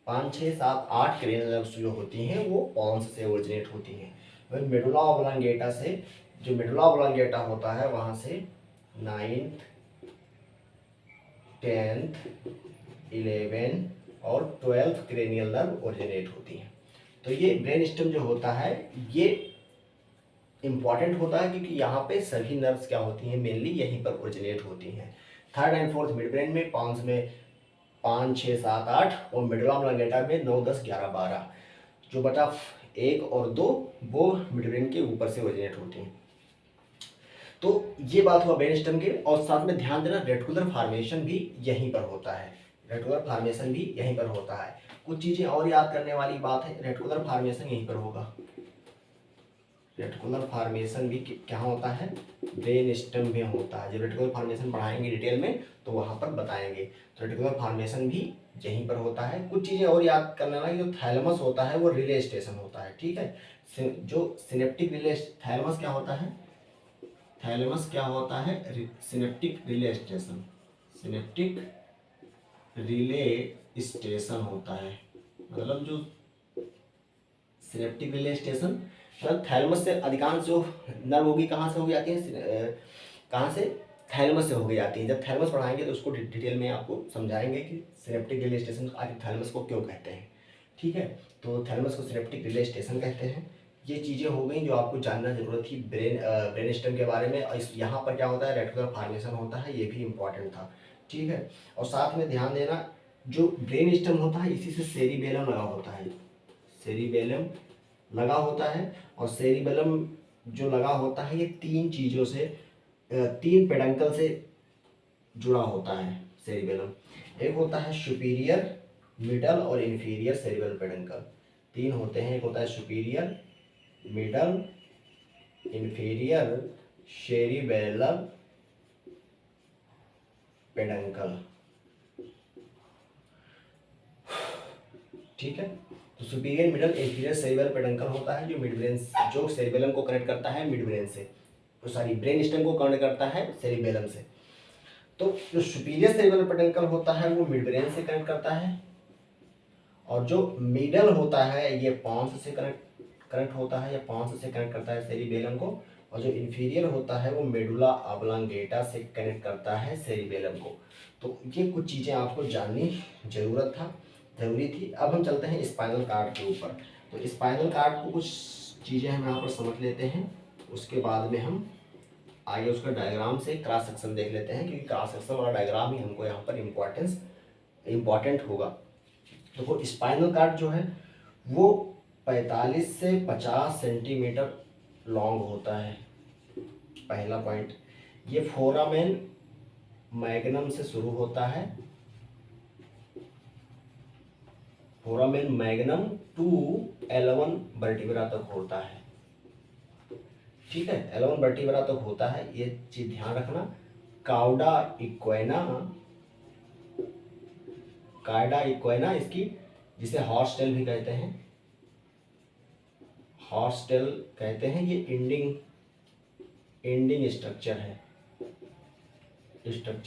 5, 6, 7, 8 क्रेनियल नर्व्स जो होती हैं वो पांस से ओरिजिनेट होती हैं। वही मेडुला ऑब्लांगेटा से, जो मेडुला ऑब्लांगेटा होता है वहाँ से 9th, 10th, 11th और 12th क्रेनियल नर्व ओरिजिनेट होती हैं। तो ये ब्रेन स्टेम जो होता है ये इम्पॉर्टेंट होता है क्योंकि यहाँ पे सभी नर्व्स क्या होती हैं, मेनली यहीं पर ओरिजिनेट होती हैं। Third and fourth mid brain में, पांच में 5, 6, 7, 8 और मिडल ऑब्लांगेटा में 9, 10, 11, 12। जो बचा 1 और 2 वो मिड ब्रेन के ऊपर से ओरिजिनेट होती हैं। तो ये बात हुआ ब्रेन स्टेम के। और साथ में ध्यान देना रेटिकुलर फॉर्मेशन भी यहीं पर होता है, रेटिकुलर फॉर्मेशन भी यहीं पर होता है। कुछ चीज़ें और याद करने वाली बात है, रेटिकुलर फॉर्मेशन यहीं पर होगा। रेटिकुलर फॉर्मेशन भी क्या होता है, ब्रेन स्टेम में होता है। जब रेटिकुलर फॉर्मेशन पढ़ाएंगे डिटेल में तो वहाँ पर बताएंगे। तो रेटिकुलर फॉर्मेशन भी यहीं पर होता है। कुछ चीज़ें और याद करने वाली, जो थैलेमस होता है वो रिले स्टेशन होता है, ठीक है। जो सिनेप्टिक रिले, थैलेमस क्या होता है, थैलेमस क्या होता है, synaptic relay station, synaptic relay station होता है। मतलब जो सिनेप्टिक रिले स्टेशन, मतलब थैलेमस से अधिकांश जो नर्व होगी कहाँ से हो जाती है, कहाँ से, थैलेमस से हो गई जाती है। जब थैलेमस पढ़ाएंगे तो उसको डिटेल में आपको समझाएंगे कि सिनेप्टिक रिले स्टेशन आखिर थैलेमस को क्यों कहते हैं, ठीक है। तो थैलेमस को सिनेप्टिक रिले स्टेशन कहते हैं। ये चीज़ें हो गई जो आपको जानना जरूरत थी ब्रेन स्टेम के बारे में। इस यहाँ पर क्या होता है, रेटिकुलर फॉर्मेशन होता है, ये भी इंपॉर्टेंट था, ठीक है। और साथ में ध्यान देना जो ब्रेन स्टेम होता है इसी से सेरिबेलम लगा होता है, सेरिबेलम लगा होता है। और सेरिबेलम जो लगा होता है ये 3 चीज़ों से, 3 पेडंकल से जुड़ा होता है सेरिबेलम। एक होता है सुपीरियर, मिडल और इन्फीरियर सेरिबेलम पेडंकल। 3 होते हैं, एक होता है superior, middle, inferior cerebellum peduncle, ठीक है। तो superior, middle, inferior cerebellum peduncle होता है जो मिड ब्रेन, जो सेरिबेलम को कनेक्ट करता है मिड ब्रेन से, तो सॉरी ब्रेन स्टेम को कनेक्ट करता है सेरिबेलम से। तो जो सुपीरियर सेरिबेलम पेडंकल होता है वो मिड ब्रेन से कनेक्ट करता है, और जो मिडल होता है ये पॉन्स से कनेक्ट होता है, या पॉन्स से कनेक्ट करता है सेरिबेलम को। और जो इन्फीरियर होता है वो मेडुला ऑब्लांगेटा से कनेक्ट करता है सेरिबेलम को। तो ये कुछ चीज़ें आपको जाननी जरूरी थी। अब हम चलते हैं स्पाइनल कार्ड के ऊपर। तो स्पाइनल कार्ड को कुछ चीज़ें हम यहाँ पर समझ लेते हैं, उसके बाद में हम आगे उसका डायग्राम से क्रॉस सेक्शन देख लेते हैं, क्योंकि क्रॉस सेक्शन वाला डायग्राम ही हमको यहाँ पर इम्पॉर्टेंट होगा। तो वो स्पाइनल कार्ड जो है वो 45 से 50 सेंटीमीटर लॉन्ग होता है। पहला पॉइंट, ये फोरामेन मैग्नम से शुरू होता है, फोरामेन मैग्नम टू 11 वर्टिब्रा तक होता है, ठीक है। 11 वर्टिब्रा तक होता है, ये चीज ध्यान रखना। काउडा इक्वेना, कायडा इक्वेना इसकी, जिसे हॉर्स टेल भी कहते हैं, हॉर्स टेल कहते हैं। ये एंडिंग स्ट्रक्चर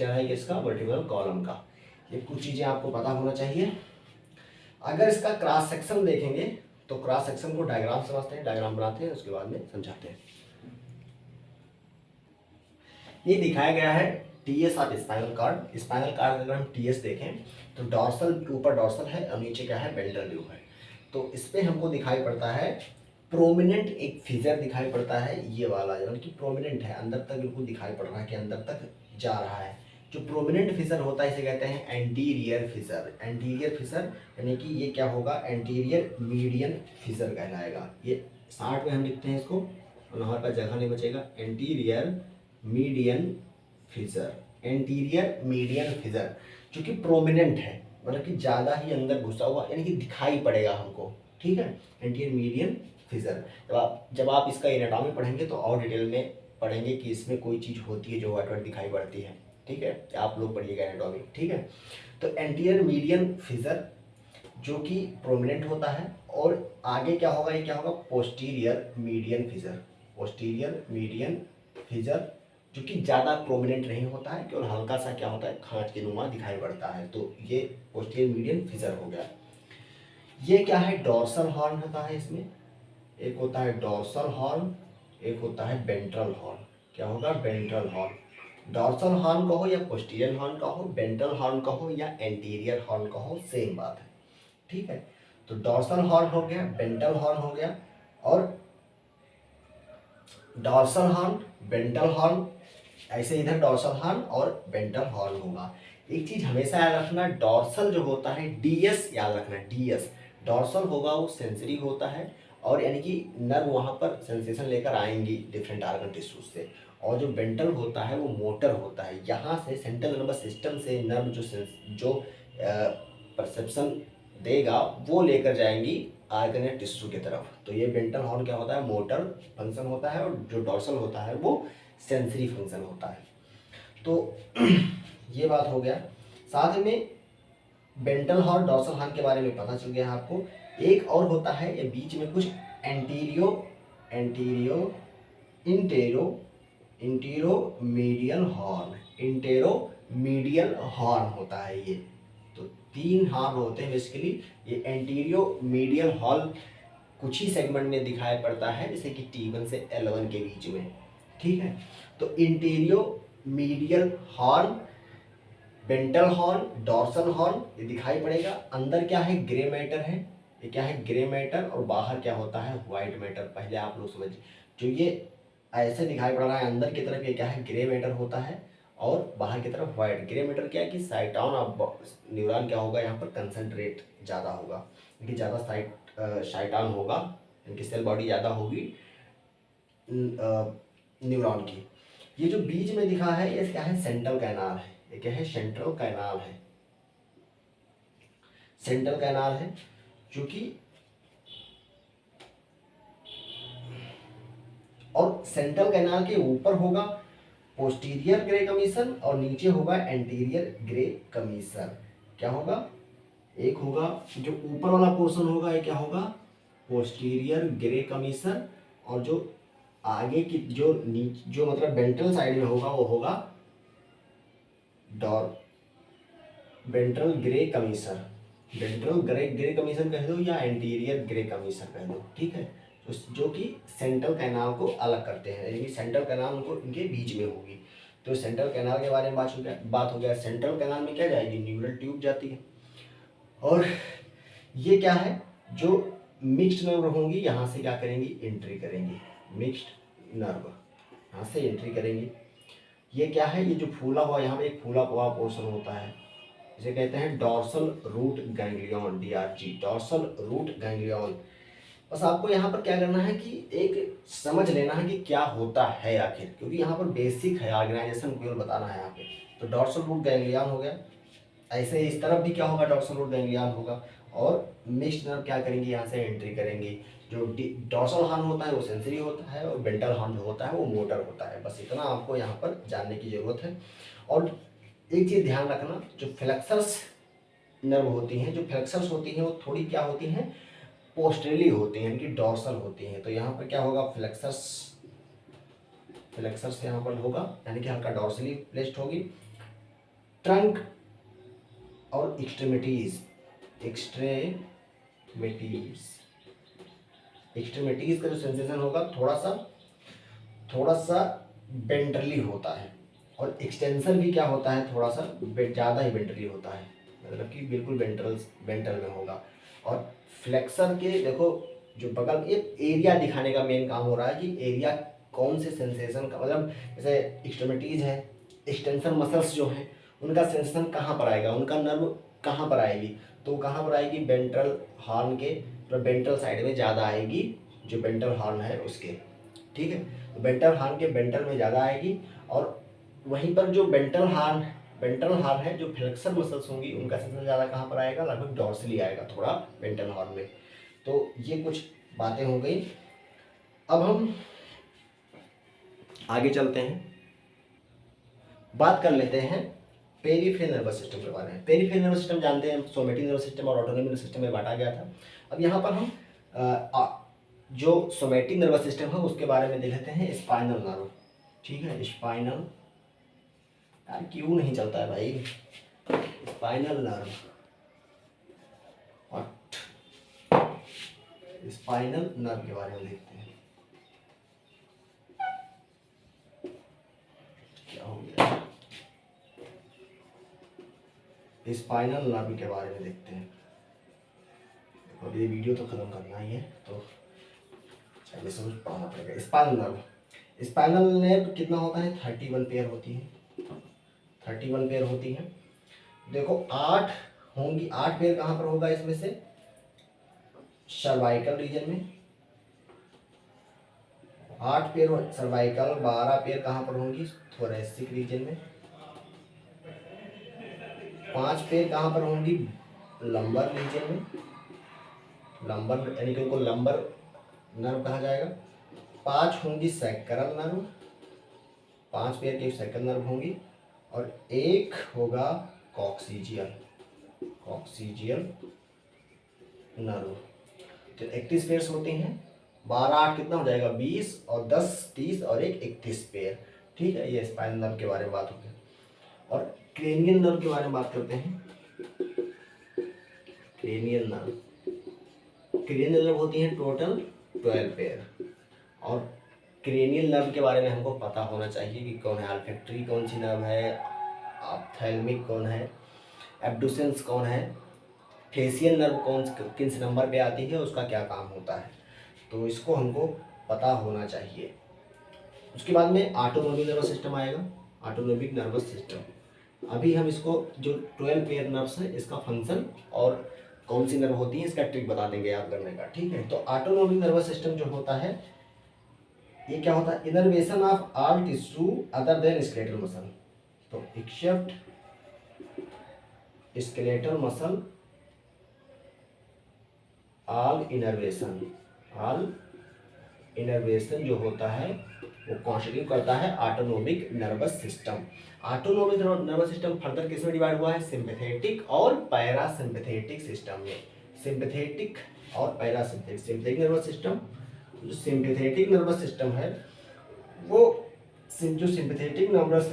है इसका वर्टिब्रल कॉलम का। ये कुछ चीज़ें आपको पता होना चाहिए। अगर इसका क्रॉस सेक्शन देखेंगे तो क्रॉस सेक्शन को डायग्राम समझते हैं, डायग्राम बनाते हैं, उसके बाद में समझाते हैं। ये दिखाया गया है TS of spinal cord. Spinal cord अगर हम टीएस देखें तो डॉर्सल, ऊपर डॉर्सल है और नीचे क्या है, वेंट्रल व्यू है। तो इस पे हमको दिखाई पड़ता है प्रोमिनेंट एक फिजर दिखाई पड़ता है, ये वाला जो कि प्रोमिनेंट है, अंदर तक बिल्कुल दिखाई पड़ रहा है कि अंदर तक जा रहा है। जो प्रोमिनेंट फिजर होता है इसे कहते हैं एंटीरियर फिजर। एंटीरियर फिजर यानी कि ये क्या होगा, एंटीरियर मीडियन फिजर कहलाएगा। ये 60 में हम लिखते हैं इसको, और हमारे पास जगह नहीं बचेगा। एंटीरियर मीडियन फिजर, एंटीरियर मीडियन फिजर जो कि प्रोमिनेंट है, मतलब कि ज़्यादा ही अंदर घुसा हुआ, यानी कि दिखाई पड़ेगा हमको, ठीक है। एंटीरियर मीडियन फिजर, जब आप इसका एनाटॉमी पढ़ेंगे तो और डिटेल में पढ़ेंगे कि इसमें कोई चीज़ होती है जो वाइट वाइट दिखाई पड़ती है, ठीक है। आप लोग पढ़िएगा एनाटॉमी, ठीक है। तो एंटीरियर मीडियन फिजर जो कि प्रोमिनेंट होता है, और आगे क्या होगा, ये क्या होगा, पोस्टीरियर मीडियन फिजर, पोस्टीरियर मीडियन फिजर जो कि ज़्यादा प्रोमिनेंट नहीं होता है, केवल हल्का सा क्या होता है, खांच के नुमा दिखाई पड़ता है। तो ये पोस्टीरियर मीडियन फिजर हो गया। ये क्या है, डॉर्सल हॉर्न होता है इसमें, एक होता है डॉर्सल हॉर्न, एक होता है वेंट्रल हॉर्न। क्या होगा, वेंट्रल हॉर्न। डॉर्सल हॉर्न कहो या पोस्टीरियर हॉर्न कहो, वेंट्रल हॉर्न कहो या एंटीरियर हॉर्न कहो, सेम बात है, ठीक है। तो डॉर्सल हॉर्न हो गया, वेंट्रल हॉर्न हो गया, और डॉर्सल हॉर्न, वेंट्रल हॉर्न, ऐसे इधर डॉर्सल हॉर्न और वेंट्रल हॉर्न होगा। एक चीज हमेशा याद रखना, डॉर्सल जो होता है डीएस याद रखना, डीएस डॉर्सल होगा वो सेंसरी होता है, और यानी कि नर्व वहाँ पर सेंसेशन लेकर आएंगी डिफरेंट आर्गन टिश्यूज से। और जो वेंट्रल होता है वो मोटर होता है, यहाँ से सेंट्रल नर्वस सिस्टम से नर्व जो परसेप्शन देगा वो लेकर जाएंगी आर्गन या टिश्यू की तरफ। तो ये वेंट्रल हॉर्न क्या होता है, मोटर फंक्शन होता है, और जो डॉर्सल होता है वो सेंसरी फंक्शन होता है। तो ये बात हो गया। साथ में वेंट्रल हॉर्न डॉर्सल हॉर्न के बारे में पता चल गया आपको। एक और होता है ये बीच में कुछ antero antero antero antero medial horn, antero medial horn होता है ये। तो 3 हॉर्न होते हैं बेसिकली। ये एंटीरियो मीडियल हॉर्न कुछ ही सेगमेंट में दिखाई पड़ता है, जैसे कि T1 से L1 के बीच में, ठीक है। तो antero medial horn, ventral horn, dorsal horn ये दिखाई पड़ेगा। अंदर क्या है, ग्रे मैटर है, ये क्या है, ग्रे मैटर, और बाहर क्या होता है, व्हाइट मैटर। पहले आप लोग समझिए, जो ये ऐसे दिखाई पड़ रहा है अंदर की तरफ, ये क्या है, ग्रे मैटर होता है, और बाहर की तरफ व्हाइट। ग्रे मैटर क्या है कि साइटॉन ऑफ न्यूरॉन क्या होगा यहाँ पर कंसंट्रेट ज़्यादा होगा, क्योंकि ज़्यादा साइटॉन होगा, इनकी सेल बॉडी ज़्यादा होगी न्यूरॉन की। ये जो बीच में दिखा है ये क्या है, सेंट्रल कैनाल है। ये क्या है, सेंट्रल कैनाल है, सेंट्रल कैनाल है, क्योंकि और सेंट्रल कैनाल के ऊपर होगा पोस्टीरियर ग्रे कमीशन और नीचे होगा एंटीरियर ग्रे कमीशन। क्या होगा, एक होगा जो ऊपर वाला पोर्शन होगा ये क्या होगा, पोस्टीरियर ग्रे कमीशन, और जो आगे की जो मतलब वेंट्रल साइड में होगा वो होगा ventral grey commission. Ventral grey commission कह दो या एंटीरियर ग्रे कमीशन कह दो, ठीक है। तो जो कि सेंट्रल कैनाल को अलग करते हैं, यानी सेंट्रल कैनाल उनको इनके बीच में होगी। तो सेंट्रल कैनाल के बारे में बात हो गया। सेंट्रल कैनाल में क्या जाएगी, न्यूरल ट्यूब जाती है। और ये क्या है, जो मिक्स्ड नर्व होंगी यहाँ से क्या करेंगी, एंट्री करेंगी, मिक्स्ड नर्व यहाँ से एंट्री करेंगी। ये क्या है, ये जो फूला हुआ यहाँ पे एक फूला हुआ पोर्शन होता है, इसे कहते हैं dorsal root ganglion, DRG, dorsal root ganglion. बस आपको यहाँ पर क्या करना है कि एक समझ लेना है कि क्या होता है आखिर, क्योंकि यहाँ पर बेसिक है, ऑर्गेनाइजेशन केवल बताना है यहाँ पे। तो डॉर्सल रूट गैंग्लियन हो गया, ऐसे इस तरफ भी क्या होगा, डॉर्सल रूट गैंग्लियन होगा, और मिक्स्ड नर्व क्या करेंगे, यहाँ से एंट्री करेंगे। जो डॉर्सल हॉर्न होता है वो सेंसरी होता है, और वेंट्रल हॉर्न जो होता है वो मोटर होता है। बस इतना आपको यहाँ पर जानने की ज़रूरत है। और एक चीज़ ध्यान रखना, जो फ्लेक्सर्स नर्व होती हैं, जो फ्लेक्सर्स होती हैं वो थोड़ी क्या होती हैं, पोस्टरली होती हैं, इनकी डॉर्सल होती हैं। तो यहाँ पर क्या होगा, फ्लेक्सर्स यहाँ पर होगा, यानी कि हल्का डॉर्सली प्लेस्ड होगी। ट्रंक और एक्सट्रीमिटीज का जो सेंसेशन होगा थोड़ा सा वेंट्रली होता है, और एक्सटेंशन भी क्या होता है, थोड़ा सा ज़्यादा ही वेंट्रली होता है, मतलब कि बिल्कुल वेंट्रल में होगा। और फ्लेक्सर के देखो जो बगल एक एरिया दिखाने का मेन काम हो रहा है, कि एरिया कौन से सेंसेशन का, मतलब जैसे एक्सट्रीमिटीज है, एक्सटेंशन मसल्स जो हैं उनका सेंसेशन कहाँ पर आएगा, उनका नर्व कहाँ पर आएगी, तो कहाँ पर आएगी, वेंट्रल हॉर्न के वेंट्रल साइड में ज़्यादा आएगी, जो वेंट्रल हॉर्न है उसके, ठीक है। तो वेंट्रल हॉर्न के वेंट्रल में ज़्यादा आएगी, और वहीं पर जो वेंट्रल हॉर्न है, जो फ्लेक्सर मसल्स होंगी उनका सेंसेशन ज़्यादा कहाँ पर आएगा, लगभग डॉर्सली आएगा थोड़ा वेंट्रल हॉर्न में। तो ये कुछ बातें हो गई। अब हम आगे चलते हैं, बात कर लेते हैं पेरिफेरल नर्वस सिस्टम के बारे में। पेरिफेरल नर्वस सिस्टम जानते हैं, सोमैटिक नर्वस सिस्टम और ऑटोनॉमिक नर्वस सिस्टम में बांटा गया था। अब यहाँ पर हम जो सोमैटिक नर्वस सिस्टम है उसके बारे में देख लेते हैं, स्पाइनल नर्व, ठीक है। स्पाइनल, यार क्यों नहीं चलता है भाई, स्पाइनल नर्व, और स्पाइनल नर्व के बारे में देखते हैं, क्या हो गया, स्पाइनल नर्व के बारे में देखते हैं। और ये वीडियो तो खत्म करना ही है, तो चलिए समझ पढ़ना पड़ेगा। स्पाइनल नर्व, स्पाइनल नर्व कितना होता है, 31 पेयर होती है, 31 पेयर होती है। देखो 8 होंगी, 8 पेयर कहाँ पर होगा इसमें से, सर्वाइकल रीजन में 8 पेयर सर्वाइकल, 12 पेयर कहाँ पर होंगी, थोरेसिक रीजन में, 5 पेयर कहाँ पर होंगी, लंबर रीजन में, लंबर यानी कि उनको लंबर नर्व कहा जाएगा। 5 होंगी सैक्रल नर्व, 5 पेयर की सैक्रल नर्व होंगी, और 1 होगा कॉक्सीजियल, कॉक्सीजियल नर्व। तो 31 पेयर्स होते हैं, 12 8 कितना हो जाएगा 20, और 10 30 और 1 31 पेयर। ठीक है, ये स्पाइनल नर्व के बारे में बात होती है। और क्रेनियल नर्व के बारे में बात करते हैं। क्रेनियल नर्व, क्रेनियल नर्व होती है टोटल 12 पेयर। और क्रेनियल नर्व के बारे में हमको पता होना चाहिए कि कौन है, ऑल्फैक्टरी कौन सी नर्व है, ऑप्थेल्मिक कौन है, एब्डुसेंस कौन है, फेशियल नर्व कौन किस नंबर पे आती है, उसका क्या काम होता है, तो इसको हमको पता होना चाहिए। उसके बाद में ऑटोनोमिक नर्वस सिस्टम आएगा, ऑटोनोमिक नर्वस सिस्टम। अभी हम इसको जो 12 पेयर नर्व्स है इसका फंक्शन और कौन सी नर्व होती है इसका ट्रिक बता देंगे याद करने का। ठीक है, तो ऑटोनोमिक नर्वस सिस्टम जो होता है ये क्या होता है, innervation of all tissue other than skeletal muscle. तो except skeletal muscle all innervation, all innervation जो होता है वो कॉन्स्टिट्यूट करता है autonomic nervous system. Autonomic nervous system further किस में डिवाइड हुआ है, सिंपैथेटिक और पैरासिम्पैथेटिक सिस्टम में। सिंपैथेटिक और पैरासिम्पैथेटिक। सिंपैथेटिक नर्वस सिस्टम, जो सिंपैथेटिक नर्वस सिस्टम है वो जो सिंपैथेटिक नर्वस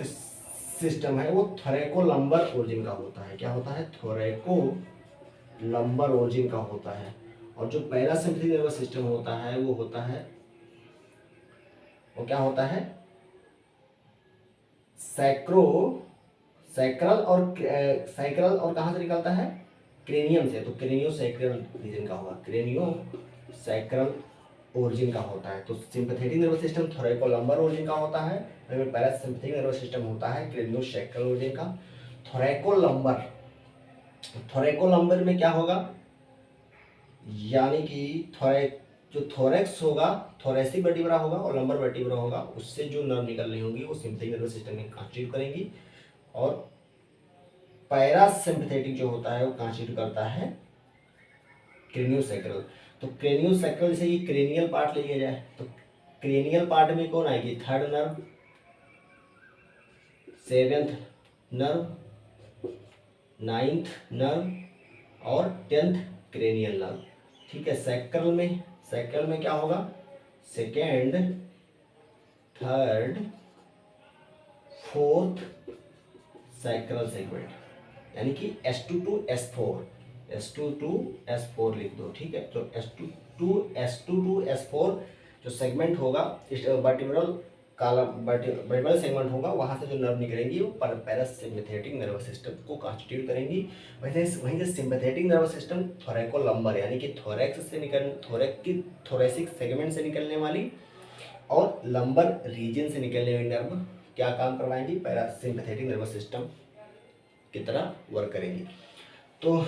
सिस्टम है वो थोरैकोलम्बर ओरिजिन का होता है। क्या होता है, थोरैकोलम्बर ओरिजिन का होता है। और जो पैरासिम्पैथेटिक नर्वस सिस्टम होता है वो होता है, वो क्या होता है, सैक्रल और कहाँ से निकलता है, क्रेनियम से। तो क्रेनियो सैक्रल रीजन का होगा, क्रेनियो सैक्रल ओरिजिन का होता है। तो सिंपैथेटिक नर्वस सिस्टम थोरैकोलम्बर ओरिजिन का होता है, पैरासिम्पैथेटिक नर्वस सिस्टम होता है क्रेनियो सैक्रल ओरिजिन का। थोरैकोलम्बर, थोरैकोलम्बर में क्या होगा, यानी कि जो थोरैक्स होगा, थोरैसिक वर्टिब्रा होगा और लंबर वर्टिब्रा होगा, उससे जो नर्व निकल रही होंगी वो सिंपैथेटिक नर्वस सिस्टम में कॉन्स्टिट्यूट करेंगी। और पैरासिम्पैथेटिक जो होता है वो कॉन्स्टिट्यूट करता है क्रेनियोसैक्रल। तो क्रेनियोसैक्रल से ये क्रेनियल पार्ट ले लिया जाए तो क्रेनियल पार्ट में कौन आएगी, 3rd nerve, 7th nerve, 9th nerve और 10th क्रेनियल नर्व। ठीक है, सैक्रल में क्या होगा, 2nd 3rd 4th sacral segment, यानी कि S2 to S4 लिख दो। ठीक है, तो S2 to S4 जो सेगमेंट होगा, वर्टिब्रल वर्टिब्रल सेगमेंट होगा, वहाँ से जो नर्व निकलेंगी वो पैरासिम्पैथेटिक नर्वस सिस्टम को कॉन्स्टिट्यूट करेंगी। वहीं से सिंपैथेटिक नर्वस सिस्टम थोरैकोलम्बर यानी कि थोरैसिक सेगमेंट से निकलने वाली और लंबर रीजन से निकलने वाली नर्व क्या काम करवाएंगी, पैरासिम्पैथेटिक नर्वस सिस्टम की तरह वर्क करेंगी। तो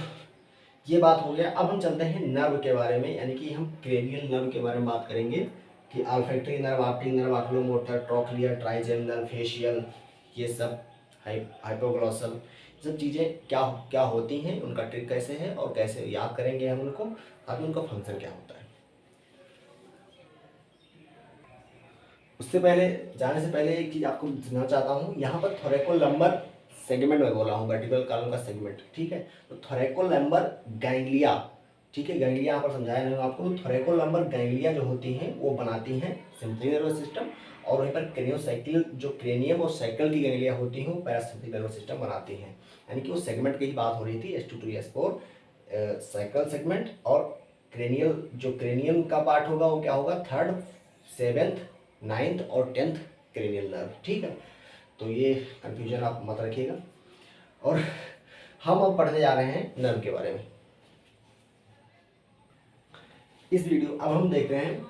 ये बात हो गया। अब हम चलते हैं नर्व के बारे में, यानी कि हम क्रेनियल नर्व के बारे में बात करेंगे कि olfactory nerve, optic nerve, oculomotor, trochlear, trigeminal, facial, ये सब हाइपोग्लॉसल, ये सब चीज़ें क्या क्या होती हैं, उनका ट्रिक कैसे है और कैसे याद करेंगे हम उनको, और उनका फंक्शन क्या होता है। उससे पहले जाने से पहले एक चीज़ आपको सुनाना चाहता हूँ, यहाँ पर थोरैकोलम्बर सेगमेंट में बोला हूँ, वर्टिब्रल कॉलम का सेगमेंट। ठीक है, तो थोरैकोलम्बर गैंग्लिया, ठीक है, गैंग्लिया यहाँ पर समझाया नहीं आपको। तो थोरैकोलम्बर गैंग्लिया जो होती हैं वो बनाती हैं सिंपैथेटिक नर्वस सिस्टम, और वहीं पर क्रेनियोसाइकिल जो क्रेनियम और साइकिल की गैंग्लिया होती हैं वो पैरासिम्पैथेटिक नर्वस सिस्टम बनाती हैं। यानी कि वो सेगमेंट की ही बात हो रही थी, S2 to S4 cycle segment. और क्रेनियल जो क्रेनियम का पार्ट होगा वो क्या होगा, 3rd 7th 9th और 10th क्रेनियल नर्व। ठीक है, तो ये कंफ्यूजन आप मत रखिएगा। और हम अब पढ़ने जा रहे हैं नर्व के बारे में। इस वीडियो अब हम देख रहे हैं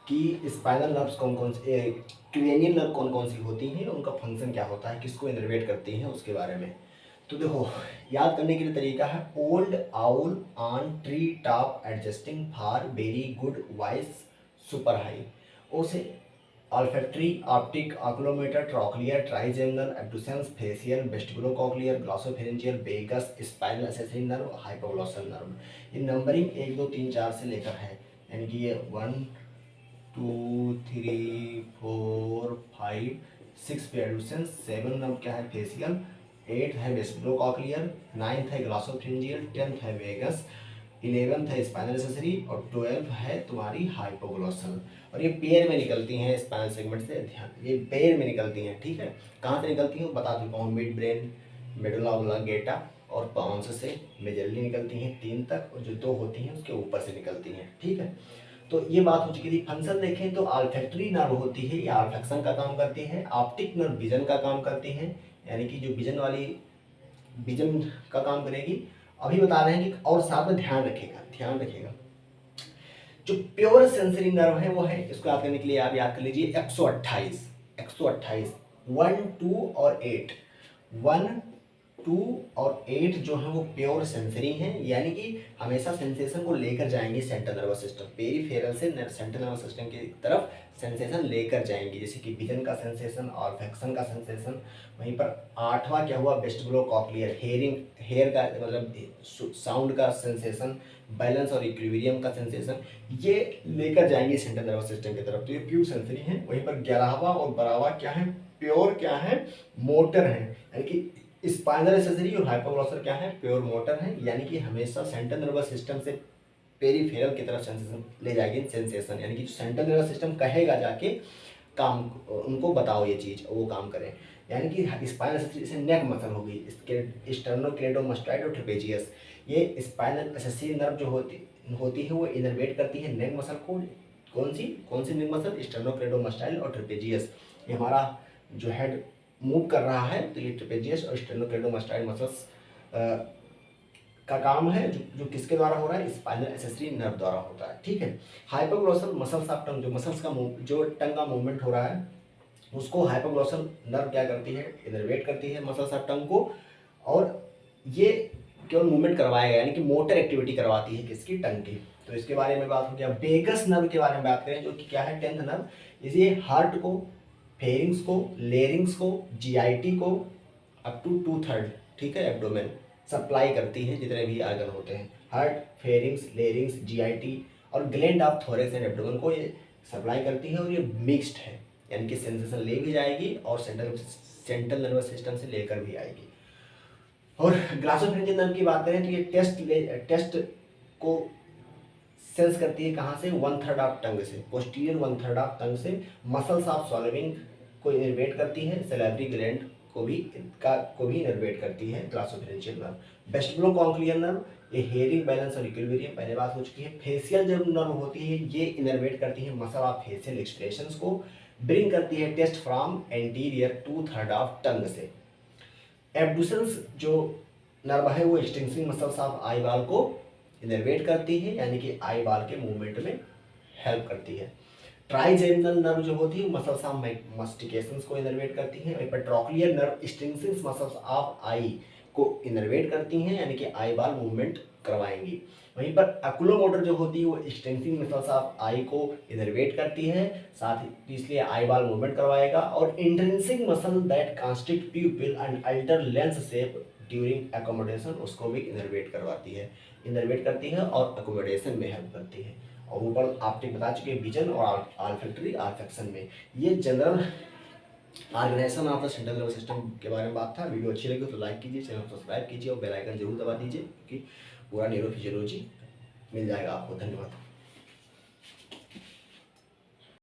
कि स्पाइनल नर्व्स कौन कौन से, क्रेनियल नर्व कौन कौन सी होती हैं, उनका फंक्शन क्या होता है, किसको इनर्वेट करती हैं, उसके बारे में। तो देखो, याद करने के लिए तरीका है, old owl on tree top adjusting for very good voice super high. ओसे olfactory, optic, oculomotor, trochlear, trigeminal, abducens, facial, vestibulocochlear, glossopharyngeal, vagus, spinal accessory nerve, hypoglossal nerve। ये नंबरिंग 1 2 3 4 से लेकर है, यानी कि ये 1 2 3 4 5 6 पे एडुसेंस, 7 नंबर क्या है फेसियल, 8 है वेस्टिबुलोकॉक्लियर, 9 है ग्लॉसोफ्रिंजियल, 10 है वेगस, 11 है स्पाइनल एक्सेसरी और 12 है तुम्हारी हाइपोग्लॉसल। और ये पेयर में निकलती हैं स्पाइनल सेगमेंट से, ध्यान, ये पेयर में निकलती हैं, ठीक है। कहाँ से निकलती हैं बता चुका हूँ, मिड ब्रेन, मेडुला ऑब्लांगेटा और पाउंस से मेजरली निकलती हैं 3 तक, और जो 2 होती हैं उसके ऊपर से निकलती हैं, ठीक है। तो ये बात हो चुकी थी। फंक्शन देखें तो ऑल्फैक्टरी नर्व होती है, ये ऑल्फैक्शन का काम करती है। ऑप्टिक नर्व विजन का काम करती है, यानी कि जो विजन वाली विजन का काम करेगी। अभी बता रहे हैं कि, और साथ में ध्यान रखिएगा जो प्योर सेंसरी नर्व है वो है, इसको याद करने के लिए आप याद कर लीजिए 128 1 2 और 8, 1 2 और 8 जो है वो प्योर सेंसरी हैं, यानी कि हमेशा सेंसेशन को लेकर जाएंगे सेंट्रल नर्वस सिस्टम, पेरिफेरल से सेंट्रल नर्वस सिस्टम की तरफ सेंसेशन लेकर जाएंगे, जैसे कि विजन का सेंसेशन, ऑल्फैक्शन का सेंसेशन। वहीं पर 8वां क्या हुआ, वेस्टिबुलोकॉक्लियर, हेयर का मतलब साउंड का सेंसेशन, बैलेंस और इक्विलिब्रियम का सेंसेशन, ये लेकर जाएंगे सेंट्रल नर्वस सिस्टम की तरफ। तो ये प्योर सेंसरी है। वहीं पर 11वां और 12वां क्या है, प्योर क्या है, मोटर है, यानी कि स्पाइनल एक्सेसरी और हाइपोग्लॉसर क्या है, प्योर मोटर है, यानी कि हमेशा सेंट्रल नर्वस सिस्टम से पेरिफेरल की तरफ सेंसेशन ले जाएगी, सेंसेशन, यानी कि सेंट्रल नर्वस सिस्टम कहेगा जाके काम, उनको बताओ ये चीज़, वो काम करें। यानी कि स्पाइनल एक्सेसरी से नेक मसल होगी, इसके स्टर्नोक्लेडोमास्टाइड और ट्रेपेजियस, ये स्पाइनल एक्सेसरी नर्व जो होती है वो इनर्वेट करती है नेक मसल को। कौन सी नेक मसल, स्टर्नोक्लेडोमास्टाइड और ट्रेपेजियस। ये हमारा जो हेड मूव कर रहा है, तो ये ट्रेपेजियस और स्टर्नोक्लेडोमास्टाइड मसल्स का काम है, जो किसके द्वारा हो रहा है, स्पाइनल एक्सेसरी नर्व द्वारा होता है, ठीक है। हाइपोग्लॉसल मसल्स ऑफ टंग, जो मसल्स का जो टंग का मूवमेंट हो रहा है उसको हाइपोग्लॉसल नर्व क्या करती है, इनर्वेट करती है मसल्स ऑफ टंग को, और ये केवल मूवमेंट करवाएगा, यानी कि मोटर एक्टिविटी करवाती है किसकी, टंग की। तो इसके बारे में बात हो गया। वेगस नर्व के बारे में बात करें, जो कि क्या है 10th नर्व, इसे हार्ट को, फेरिंग्स को, लेरिंग्स को, जीआईटी को अप टू 2/3, ठीक है, एब्डोमेन सप्लाई करती है, जितने भी आर्गन होते हैं, हार्ट, फेरिंग्स, लेरिंग्स, जीआईटी और gland of thorax and abdomen को ये सप्लाई करती है। और ये मिक्स्ड है, यानी कि सेंसेशन ले भी जाएगी और सेंट्रल नर्वस सिस्टम से लेकर भी आएगी। और ग्लॉसोफेरिंजियल नर्व की बात करें तो ये टेस्ट को सेंस करती है कहाँ से, 1/3 ऑफ टंग से, पोस्टीरियर 1/3 ऑफ टंग से। मसल्स ऑफ स्वॉलोइंग को इनर्वेट करती है, सैलिवरी ग्लैंड को भी इनर्वेट करती है ग्लॉसोफेरिंजियल नर्व। वेस्टिबुलोकॉक्लियर नर्व, ये हेयरिंग, बैलेंस और इक्विलिब्रियम पहले बात हो चुकी है। फेशियल जब नर्व होती है ये इनर्वेट करती है मसल ऑफ फेशियल एक्सप्रेशंस को, ब्रिंग करती है taste from anterior 2/3 of tongue से। एब्डुसेंस जो नर्व है वो extensing muscles of eye ball को इनर्वेट करती है, यानी कि आई बॉल के मूवमेंट में हेल्प करती है। ट्राइजेमिनल नर्व जो होती है मसल्स ऑफ मास्टिकेशंस को इनर्वेट करती है। वहीं पर ट्रोक्लियर नर्व एक्सटेंसिंग मसल्स ऑफ आई को इनर्वेट करती हैं, यानी कि आई बॉल मूवमेंट करवाएंगी। वहीं पर अकुलोमोटर जो होती है वो एक्सटेंसिंग मसल्स ऑफ आई को इनर्वेट करती है, साथ ही इसलिए आई बॉल मूवमेंट करवाएगा। और intrinsic muscle that constrict प्यूपिल and alter lens shape during accommodation, उसको भी इनर्वेट करती है और एकोमोडेशन में हेल्प करती है। और ऊपर आपने बता चुके विजन और ऑल्फैक्टरी ऑल्फैक्शन में। ये general organisation of the central nervous system के बारे में बात था। वीडियो अच्छी लगी तो लाइक कीजिए, चैनल को सब्सक्राइब कीजिए और बेल आइकन जरूर दबा दीजिए, क्योंकि पूरा न्यूरोफिजियोलॉजी मिल जाएगा आपको। धन्यवाद।